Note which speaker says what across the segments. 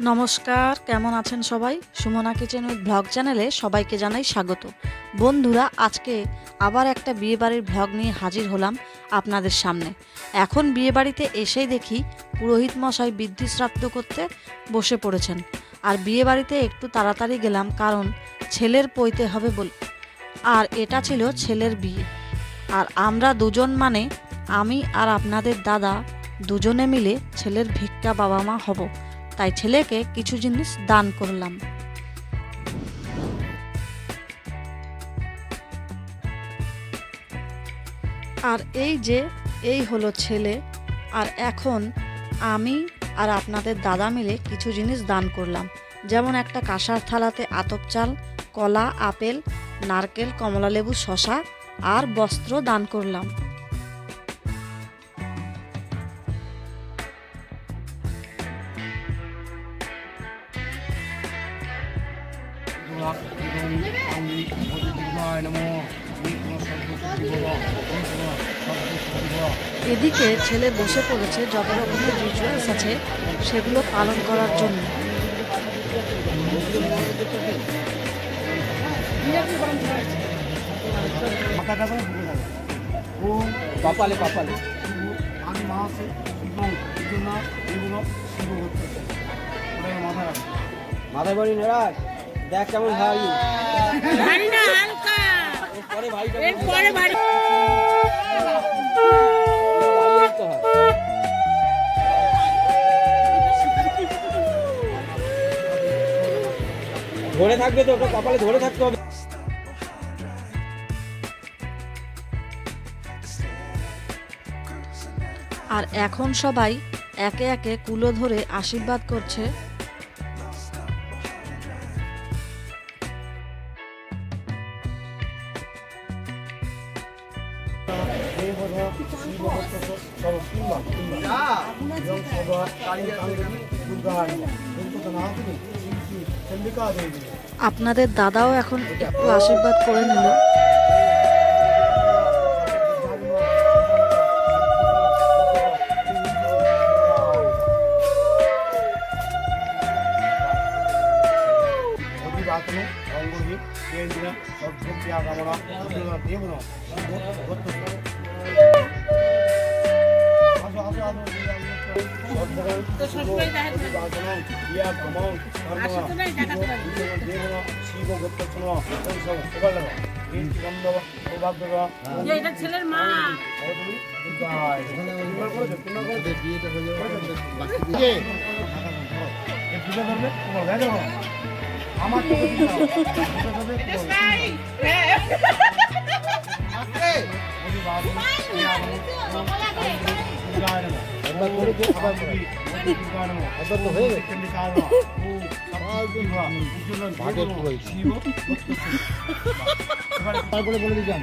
Speaker 1: নমস্কার, কেমন আছেন সবাই? সুমনা কিচেন উইথ ব্লগ চ্যানেলে সবাইকে জানাই স্বাগত। বন্ধুরা, আজকে আবার একটা বিয়েবাড়ির ব্লগ নিয়ে হাজির হলাম আপনাদের সামনে। এখন বিয়েবাড়িতে এসেই দেখি পুরোহিত মশাই বৃদ্ধি শ্রাদ্ধ করতে বসে পড়েছেন। আর বিয়েবাড়িতে একটু তাড়াতাড়ি গেলাম, কারণ ছেলের পৈতে হবে বলে। আর এটা ছিল ছেলের বিয়ে। আর আমরা দুজন, মানে আমি আর আপনাদের দাদা, দুজনে মিলে ছেলের ভিক্ষা বাবা মা হব। তাই ছেলেকে কিছু জিনিস দান করলাম। আর এই হলো ছেলে। আর এখন আমি আর আপনাদের দাদা মিলে কিছু জিনিস দান করলাম, যেমন একটা কাঁসার থালাতে আতপ চাল, কলা, আপেল, নারকেল, কমলালেবু, শশা আর বস্ত্র দান করলাম। এদিকে ছেলে বসে পড়েছে যত রকমের রিচুয়ালস আছে সেগুলো পালন করার জন্য।
Speaker 2: মাথায় বাড়ি নেড়াস, দেখ কেমন ভাই
Speaker 3: ভারী না, হালকা।
Speaker 2: পরে ভাই
Speaker 3: এরপরে ভারী।
Speaker 2: ধরে থাকবে তো, ওটা কপালে ধরে থাকতে হবে।
Speaker 1: আর এখন সবাই একে একে কুলো ধরে আশীর্বাদ করছে। আপনাদের দাদাও এখন একটু আশীর্বাদ করে নিল।
Speaker 3: এটা ছেলের মা।
Speaker 2: তারপরে বলে দিলাম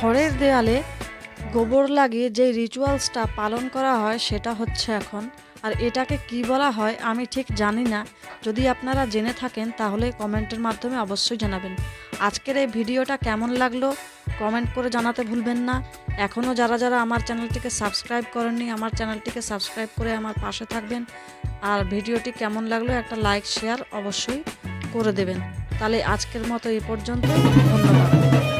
Speaker 1: ঘরের দেয়ালে গোবর লাগিয়ে যে রিচুয়ালসটা পালন করা হয় সেটা হচ্ছে এখন। আর এটাকে কি বলা হয় আমি ঠিক জানি না। যদি আপনারা জেনে থাকেন তাহলে কমেন্টের মাধ্যমে অবশ্যই জানাবেন। আজকের এই ভিডিওটা কেমন লাগলো কমেন্ট করে জানাতে ভুলবেন না। এখনও যারা যারা আমার চ্যানেলটিকে সাবস্ক্রাইব করেননি, আমার চ্যানেলটিকে সাবস্ক্রাইব করে আমার পাশে থাকবেন। আর ভিডিওটি কেমন লাগলো একটা লাইক শেয়ার অবশ্যই করে দেবেন। তাহলে আজকের মতো এই পর্যন্ত, ধন্যবাদ।